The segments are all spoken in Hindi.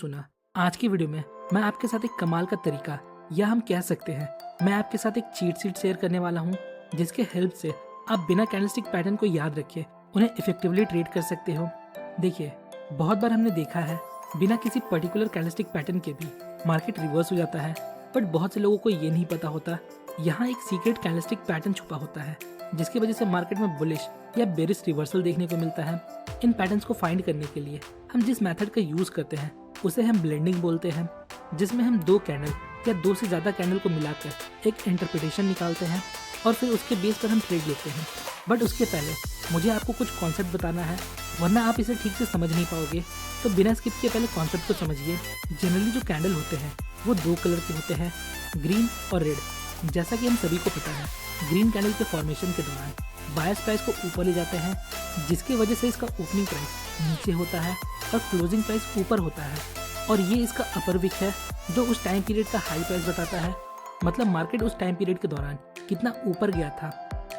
सुना। आज की वीडियो में मैं आपके साथ एक कमाल का तरीका या हम कह सकते हैं मैं आपके साथ एक चीट शीट शेयर करने वाला हूँ, जिसके हेल्प से आप बिना कैंडलस्टिक पैटर्न को याद रखे उन्हें इफेक्टिवली ट्रेड कर सकते हो। देखिए, बहुत बार हमने देखा है बिना किसी पर्टिकुलर कैंडलस्टिक पैटर्न के भी मार्केट रिवर्स हो जाता है, बट बहुत से लोगों को ये नहीं पता होता यहाँ एक सीक्रेट कैंडलस्टिक पैटर्न छुपा होता है, जिसकी वजह से मार्केट में बुलिश या बेरिश रिवर्सल देखने को मिलता है। इन पैटर्न्स को फाइंड करने के लिए हम जिस मेथड का यूज करते हैं उसे हम ब्लेंडिंग बोलते हैं, जिसमें हम दो कैंडल या दो से ज़्यादा कैंडल को मिलाकर एक इंटरप्रिटेशन निकालते हैं और फिर उसके बेस पर हम ट्रेड लेते हैं। बट उसके पहले मुझे आपको कुछ कॉन्सेप्ट बताना है, वरना आप इसे ठीक से समझ नहीं पाओगे। तो बिना स्किप के पहले कॉन्सेप्ट को समझिए। जनरली जो कैंडल होते हैं वो दो कलर के होते हैं, ग्रीन और रेड। जैसा कि हम सभी को पता है, ग्रीन कैंडल के फॉर्मेशन के दौरान बायर्स प्राइस को ऊपर ले जाते हैं, जिसकी वजह से इसका ओपनिंग प्राइस नीचे होता है और क्लोजिंग प्राइस ऊपर होता है। और ये इसका अपर विक है जो उस टाइम पीरियड का हाई प्राइस बताता है, मतलब मार्केट उस टाइम पीरियड के दौरान कितना ऊपर गया था।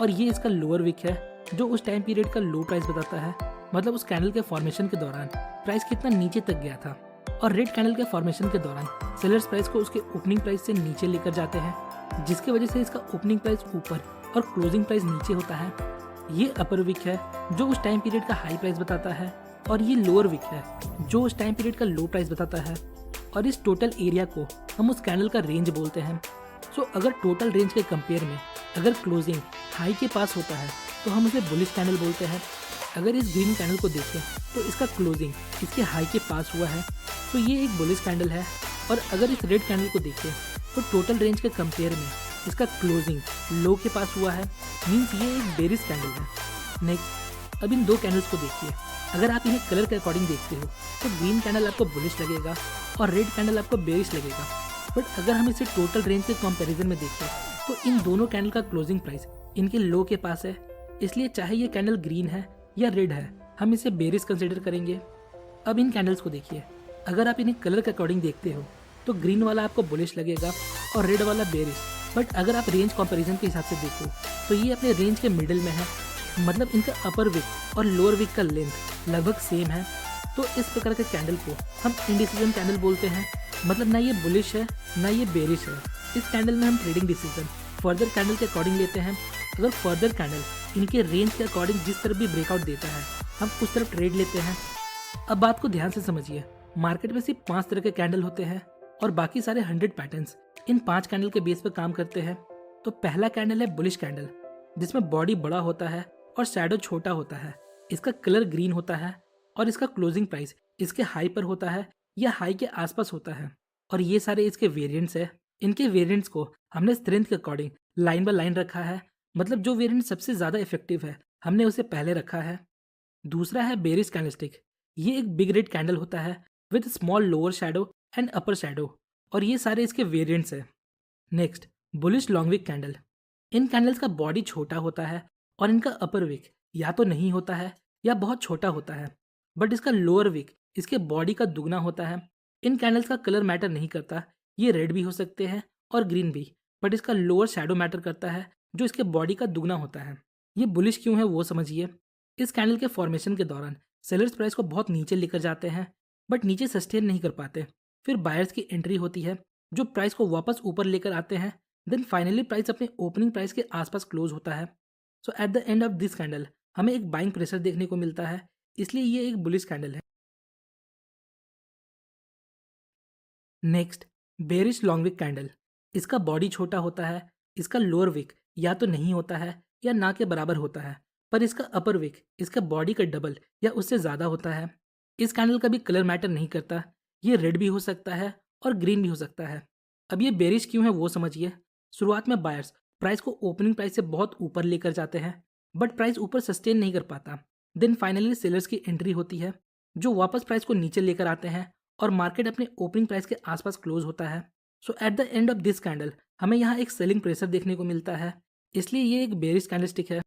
और ये इसका लोअर विक है जो उस टाइम पीरियड का लो प्राइस बताता है, मतलब उस कैंडल के फॉर्मेशन के दौरान प्राइस कितना नीचे तक गया था। और रेड कैंडल के फॉर्मेशन के दौरान सेलर्स प्राइस को उसके ओपनिंग प्राइस से नीचे लेकर जाते हैं, जिसकी वजह से इसका ओपनिंग प्राइस ऊपर और क्लोजिंग प्राइस नीचे होता है। ये अपर विक है जो उस टाइम पीरियड का हाई प्राइस बताता है, और ये लोअर विक है जो उस टाइम पीरियड का लो प्राइस बताता है। और इस टोटल एरिया को हम उस कैंडल का रेंज बोलते हैं। सो अगर टोटल रेंज के कंपेयर में अगर क्लोजिंग हाई के पास होता है तो हम उसे बुलिश कैंडल बोलते हैं। अगर इस ग्रीन कैंडल को देखें तो इसका क्लोजिंग इसके हाई के पास हुआ है, तो ये एक बुलिश कैंडल है। और अगर इस रेड कैंडल को देखें तो टोटल रेंज के कंपेयर में इसका क्लोजिंग लो के पास हुआ है, मीन्स ये एक बेरिश कैंडल है। नेक्स्ट, अब इन दो कैंडल्स को देखिए। अगर आप इन्हें कलर के अकॉर्डिंग देखते हो तो ग्रीन कैंडल आपको बुलिश लगेगा और रेड कैंडल आपको बेरिश लगेगा। बट अगर हम इसे टोटल रेंज के कंपैरिजन में देखें तो इन दोनों कैंडल का क्लोजिंग प्राइस इनके लो के पास है, इसलिए चाहे ये कैंडल ग्रीन है या रेड है, हम इसे बेरिश कंसिडर करेंगे। अब इन कैंडल्स को देखिए। अगर आप इन्हें कलर के अकॉर्डिंग देखते हो तो ग्रीन वाला आपको बुलिश लगेगा और रेड वाला बेरिश। बट अगर आप रेंज कंपैरिजन के हिसाब से देखो तो ये अपने रेंज के मिडिल में है, मतलब इनका अपर विक और लोअर विक का लेंथ लगभग सेम है। तो इस प्रकार के कैंडल को हम इंडिसीजन कैंडल बोलते हैं, मतलब ना ये बुलिश है ना ये बेरिश है। इस कैंडल में हम ट्रेडिंग डिसीजन फर्दर कैंडल के अकॉर्डिंग लेते हैं। अगर फर्दर कैंडल इनके रेंज के अकॉर्डिंग जिस तरफ भी ब्रेकआउट देता है हम उस तरफ ट्रेड लेते हैं। अब बात को ध्यान से समझिए। मार्केट में सिर्फ 5 तरह के कैंडल होते हैं और बाकी सारे 100 पैटर्न्स इन 5 कैंडल के बेस पर काम करते हैं। तो पहला कैंडल है बुलिश कैंडल, जिसमें बॉडी बड़ा होता है और शैडो छोटा होता है। इसका कलर ग्रीन होता है और इसका क्लोजिंग प्राइस इसके हाई पर होता है या हाई के आसपास होता है। और ये सारे इसके वेरिएंट्स है। इनके वेरिएंट्स को हमने स्ट्रेंथ के अकॉर्डिंग लाइन बाय लाइन रखा है, मतलब जो वेरिएंट सबसे ज़्यादा इफेक्टिव है हमने उसे पहले रखा है। दूसरा है बेरिश कैंडलस्टिक। ये एक बिग रेड कैंडल होता है with small lower shadow and upper shadow, और ये सारे इसके वेरिएंट्स है। Next, bullish long wick candle. In candles का बॉडी छोटा होता है और इनका अपर विक या तो नहीं होता है या बहुत छोटा होता है, बट इसका लोअर विक इसके बॉडी का दुगना होता है। इन कैंडल्स का कलर मैटर नहीं करता, ये रेड भी हो सकते हैं और ग्रीन भी, बट इसका लोअर शैडो मैटर करता है जो इसके बॉडी का दुगना होता है। ये बुलिश क्यों है वो समझिए। इस कैंडल के फॉर्मेशन के दौरान सेलर्स प्राइस को बहुत नीचे लेकर जाते हैं, बट नीचे सस्टेन नहीं कर पाते। फिर बायर्स की एंट्री होती है जो प्राइस को वापस ऊपर लेकर आते हैं। देन फाइनली प्राइस अपने ओपनिंग प्राइस के आसपास क्लोज होता है। So at the end of this candle हमें एक बाइंग प्रेशर देखने को मिलता है, इसलिए ये एक बुलिश कैंडल है। Next, bearish long wick candle. इसका बॉडी छोटा होता है, इसका लोअर विक या तो नहीं होता है या ना के बराबर होता है, पर इसका अपर विक इसका बॉडी का डबल या उससे ज़्यादा होता है। इस कैंडल का भी कलर मैटर नहीं करता, ये रेड भी हो सकता है और ग्रीन भी हो सकता है। अब ये बेरिश क्यों है वो समझिए। शुरुआत में बायर्स प्राइस को ओपनिंग प्राइस से बहुत ऊपर लेकर जाते हैं, बट प्राइस ऊपर सस्टेन नहीं कर पाता। देन फाइनली सेलर्स की एंट्री होती है जो वापस प्राइस को नीचे लेकर आते हैं और मार्केट अपने ओपनिंग प्राइस के आसपास क्लोज होता है। So at the end of this candle हमें यहाँ एक सेलिंग प्रेशर देखने को मिलता है, इसलिए ये एक बेरिश कैंडलस्टिक है।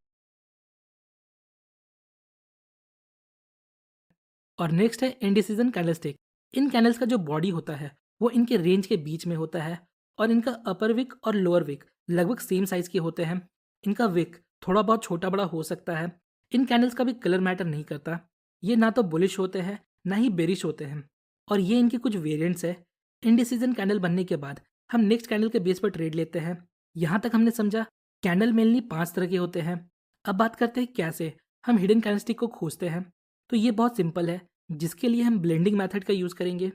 और नेक्स्ट है इंडिसीजन कैंडलस्टिक। इन कैंडल्स का जो बॉडी होता है वो इनके रेंज के बीच में होता है और इनका अपर विक और लोअर विक लगभग सेम साइज के होते हैं। इनका विक थोड़ा बहुत छोटा बड़ा हो सकता है। इन कैंडल्स का भी कलर मैटर नहीं करता, ये ना तो बुलिश होते हैं ना ही बेरिश होते हैं। और ये इनके कुछ वेरिएंट्स है। इनडिसीजन कैंडल बनने के बाद हम नेक्स्ट कैंडल के बेस पर ट्रेड लेते हैं। यहाँ तक हमने समझा कैंडल मेनली 5 तरह के होते हैं। अब बात करते हैं कैसे हम हिडन कैंडलस्टिक को खोजते हैं। तो ये बहुत सिंपल है, जिसके लिए हम ब्लेंडिंग मेथड का यूज़ करेंगे।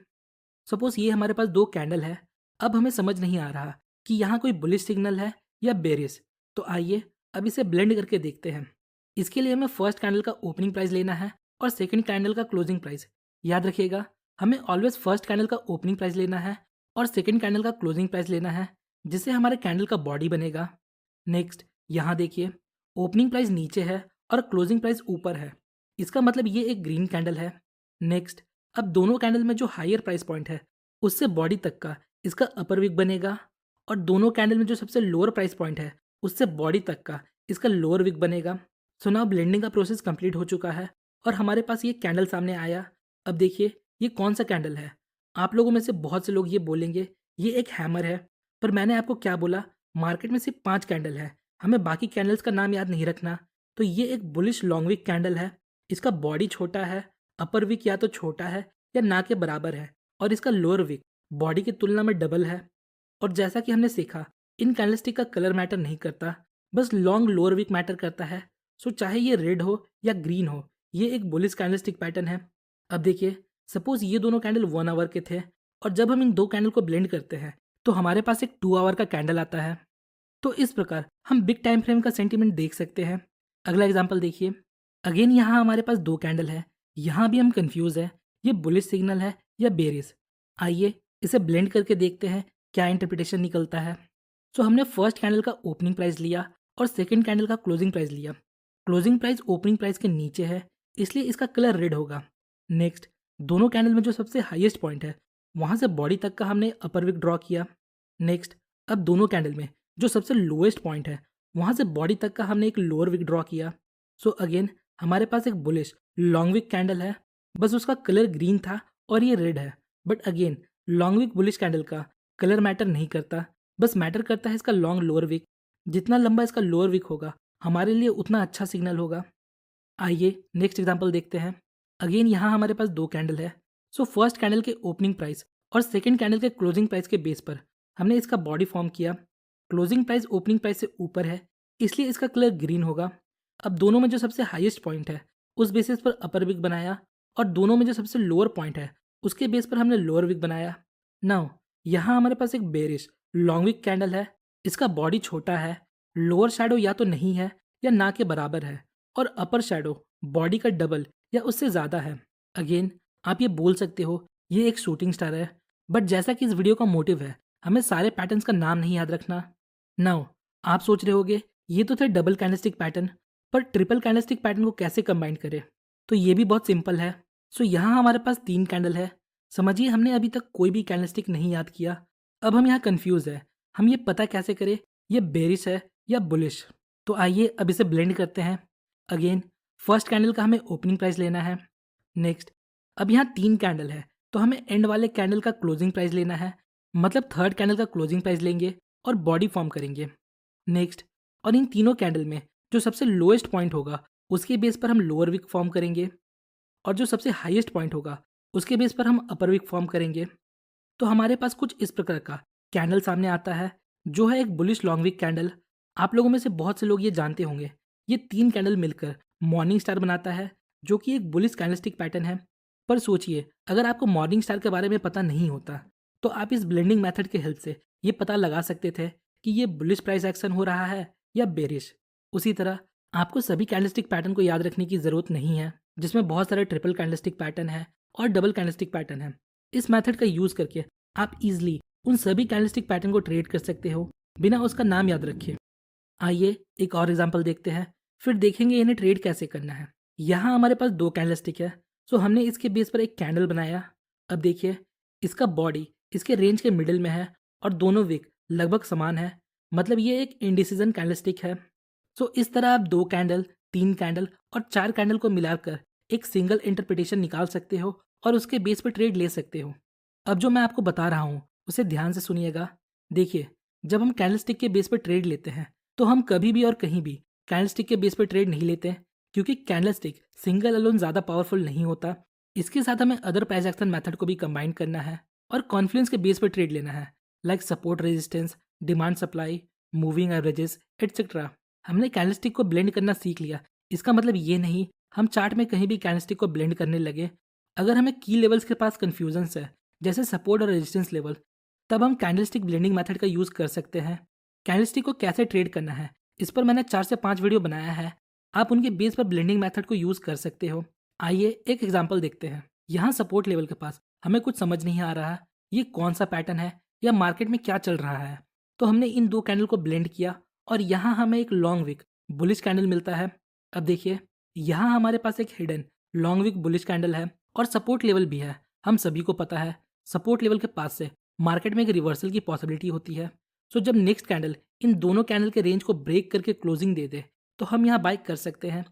सपोज ये हमारे पास 2 कैंडल है। अब हमें समझ नहीं आ रहा कि यहाँ कोई बुलिश सिग्नल है या बेरिश। तो आइए अब इसे ब्लेंड करके देखते हैं। इसके लिए हमें फर्स्ट कैंडल का ओपनिंग प्राइस लेना है और सेकंड कैंडल का क्लोजिंग प्राइस। याद रखिएगा, हमें ऑलवेज फर्स्ट कैंडल का ओपनिंग प्राइस लेना है और सेकंड कैंडल का क्लोजिंग प्राइस लेना है, जिससे हमारे कैंडल का बॉडी बनेगा। नेक्स्ट यहाँ देखिए, ओपनिंग प्राइस नीचे है और क्लोजिंग प्राइस ऊपर है। इसका मतलब ये एक ग्रीन कैंडल है। नेक्स्ट, अब दोनों कैंडल में जो हायर प्राइस पॉइंट है उससे बॉडी तक का इसका अपर विक बनेगा, और दोनों कैंडल में जो सबसे लोअर प्राइस पॉइंट है उससे बॉडी तक का इसका लोअर विक बनेगा। सो नाउ ब्लेंडिंग का प्रोसेस कंप्लीट हो चुका है और हमारे पास ये कैंडल सामने आया। अब देखिए ये कौन सा कैंडल है। आप लोगों में से बहुत से लोग ये बोलेंगे ये एक हैमर है, पर मैंने आपको क्या बोला, मार्केट में सिर्फ 5 कैंडल है, हमें बाकी कैंडल्स का नाम याद नहीं रखना। तो ये एक बुलिश लॉन्ग विक कैंडल है। इसका बॉडी छोटा है, अपर विक या तो छोटा है या ना के बराबर है, और इसका लोअर विक बॉडी की तुलना में डबल है। और जैसा कि हमने सीखा, इन कैंडलस्टिक का कलर मैटर नहीं करता, बस लॉन्ग लोअर विक मैटर करता है। सो चाहे ये रेड हो या ग्रीन हो, ये एक बुलिश कैंडलस्टिक पैटर्न है। अब देखिए, सपोज ये दोनों कैंडल 1 आवर के थे और जब हम इन 2 कैंडल को ब्लेंड करते हैं तो हमारे पास एक 2 आवर का कैंडल आता है। तो इस प्रकार हम बिग टाइम फ्रेम का सेंटीमेंट देख सकते हैं। अगला एग्जांपल देखिए, अगेन यहाँ हमारे पास 2 कैंडल है। यहाँ भी हम कंफ्यूज है, ये बुलिश सिग्नल है या बेरिश। आइए इसे ब्लेंड करके देखते हैं क्या इंटरप्रिटेशन निकलता है। सो हमने फर्स्ट कैंडल का ओपनिंग प्राइस लिया और सेकंड कैंडल का क्लोजिंग प्राइस लिया। क्लोजिंग प्राइस ओपनिंग प्राइस के नीचे है, इसलिए इसका कलर रेड होगा। नेक्स्ट, दोनों कैंडल में जो सबसे हाईएस्ट पॉइंट है वहाँ से बॉडी तक का हमने अपर विक ड्रॉ किया। नेक्स्ट, अब दोनों कैंडल में जो सबसे लोएस्ट पॉइंट है वहाँ से बॉडी तक का हमने एक लोअर विक ड्रॉ किया। सो अगेन हमारे पास एक बुलिश लॉन्ग विक कैंडल है, बस उसका कलर ग्रीन था और ये रेड है। But again long wick bullish candle का कलर मैटर नहीं करता, बस मैटर करता है इसका लॉन्ग लोअर विक। जितना लंबा इसका लोअर विक होगा हमारे लिए उतना अच्छा सिग्नल होगा। आइए नेक्स्ट एग्जांपल देखते हैं। अगेन यहाँ हमारे पास 2 कैंडल है। सो फर्स्ट कैंडल के ओपनिंग प्राइस और सेकंड कैंडल के क्लोजिंग प्राइस के बेस पर हमने इसका बॉडी फॉर्म किया। क्लोजिंग प्राइस ओपनिंग प्राइस से ऊपर है, इसलिए इसका कलर ग्रीन होगा। अब दोनों में जो सबसे हाईएस्ट पॉइंट है उस बेसिस पर अपर विक बनाया, और दोनों में जो सबसे लोअर पॉइंट है उसके बेस पर हमने लोअर विक बनाया। नाउ यहाँ हमारे पास एक बेरिश लॉन्ग विक कैंडल है। इसका बॉडी छोटा है, लोअर शैडो या तो नहीं है या ना के बराबर है, और अपर शैडो बॉडी का डबल या उससे ज़्यादा है। अगेन आप ये बोल सकते हो ये एक शूटिंग स्टार है, बट जैसा कि इस वीडियो का मोटिव है हमें सारे पैटर्न्स का नाम नहीं याद रखना। नाउ आप सोच रहे होगे ये तो थे डबल कैंडलस्टिक पैटर्न, पर ट्रिपल कैंडलस्टिक पैटर्न को कैसे कंबाइन करें। तो ये भी बहुत सिंपल है। सो यहाँ हमारे पास 3 कैंडल है। समझिए हमने अभी तक कोई भी कैंडलस्टिक नहीं याद किया। अब हम यहाँ कंफ्यूज है, हम ये पता कैसे करें ये बेरिश है या बुलिश। तो आइए अब इसे ब्लेंड करते हैं। अगेन फर्स्ट कैंडल का हमें ओपनिंग प्राइस लेना है। नेक्स्ट, अब यहाँ 3 कैंडल है तो हमें एंड वाले कैंडल का क्लोजिंग प्राइस लेना है, मतलब थर्ड कैंडल का क्लोजिंग प्राइस लेंगे और बॉडी फॉर्म करेंगे। नेक्स्ट, और इन तीनों कैंडल में जो सबसे लोएस्ट पॉइंट होगा उसके बेस पर हम लोअर विक फॉर्म करेंगे, और जो सबसे हाईएस्ट पॉइंट होगा उसके बेस पर हम अपर विक फॉर्म करेंगे। तो हमारे पास कुछ इस प्रकार का कैंडल सामने आता है, जो है एक बुलिश लॉन्ग विक कैंडल। आप लोगों में से बहुत से लोग ये जानते होंगे, ये 3 कैंडल मिलकर मॉर्निंग स्टार बनाता है, जो कि एक बुलिश कैंडलस्टिक पैटर्न है। पर सोचिए अगर आपको मॉर्निंग स्टार के बारे में पता नहीं होता तो आप इस ब्लेंडिंग मेथड के हेल्प से ये पता लगा सकते थे कि ये बुलिश प्राइस एक्शन हो रहा है या बेरिश। उसी तरह आपको सभी कैंडलस्टिक पैटर्न को याद रखने की ज़रूरत नहीं है, जिसमें बहुत सारे ट्रिपल कैंडलस्टिक पैटर्न है और डबल कैंडलस्टिक पैटर्न है। इस मेथड का यूज़ करके आप इजीली उन सभी कैंडलस्टिक पैटर्न को ट्रेड कर सकते हो बिना उसका नाम याद रखे। आइए एक और एग्जांपल देखते हैं, फिर देखेंगे इन्हें ट्रेड कैसे करना है। यहाँ हमारे पास 2 कैंडलस्टिक है, सो हमने इसके बेस पर एक कैंडल बनाया। अब देखिए इसका बॉडी इसके रेंज के मिडिल में है और दोनों विक लगभग समान है, मतलब ये एक इंडिसीजन कैंडलस्टिक है। सो इस तरह आप 2 कैंडल, 3 कैंडल और 4 कैंडल को मिलाकर एक सिंगल इंटरप्रिटेशन निकाल सकते हो और उसके बेस पर ट्रेड ले सकते हो। अब जो मैं आपको बता रहा हूँ उसे ध्यान से सुनिएगा। देखिए जब हम कैंडलस्टिक के बेस पर ट्रेड लेते हैं तो हम कभी भी और कहीं भी कैंडलस्टिक के बेस पर ट्रेड नहीं लेते हैं, क्योंकि कैंडलस्टिक सिंगल अलोन ज़्यादा पावरफुल नहीं होता। इसके साथ हमें अदर प्राइस एक्शन मेथड को भी कंबाइन करना है और कॉन्फ्लुएंस के बेस पर ट्रेड लेना है, like support resistance, demand supply, moving averages etcetera. हमने कैंडलस्टिक को ब्लेंड करना सीख लिया। इसका मतलब ये नहीं हम चार्ट में कहीं भी कैंडलस्टिक को ब्लेंड करने लगे। अगर हमें की लेवल्स के पास कन्फ्यूजन है, जैसे सपोर्ट और रेजिस्टेंस लेवल, तब हम कैंडलस्टिक ब्लेंडिंग मेथड का यूज़ कर सकते हैं। कैंडलस्टिक को कैसे ट्रेड करना है, इस पर मैंने 4 से 5 वीडियो बनाया है। आप उनके बेस पर ब्लेंडिंग मेथड को यूज़ कर सकते हो। आइए एक एग्जांपल देखते हैं। यहाँ सपोर्ट लेवल के पास हमें कुछ समझ नहीं आ रहा ये कौन सा पैटर्न है या मार्केट में क्या चल रहा है। तो हमने इन दो कैंडल को ब्लेंड किया और यहाँ हमें एक लॉन्ग विक बुलिश कैंडल मिलता है। अब देखिए, यहाँ हमारे पास एक hidden long wick bullish candle है और सपोर्ट लेवल भी है। हम सभी को पता है सपोर्ट लेवल के पास से मार्केट में एक रिवर्सल की पॉसिबिलिटी होती है। सो जब नेक्स्ट कैंडल इन दोनों कैंडल के रेंज को ब्रेक करके क्लोजिंग दे दे तो हम यहाँ बाय कर सकते हैं।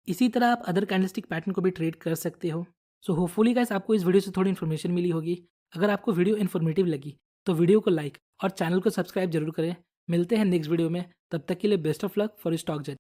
इसी तरह आप अदर कैंडलस्टिक पैटर्न को भी ट्रेड कर सकते हो। सो होपफुली गाइस आपको इस वीडियो से थोड़ी इन्फॉर्मेशन मिली होगी। अगर आपको वीडियो इन्फॉर्मेटिव लगी तो वीडियो को लाइक और चैनल को सब्सक्राइब जरूर करें। मिलते हैं नेक्स्ट वीडियो में, तब तक के लिए best of luck for stock journey.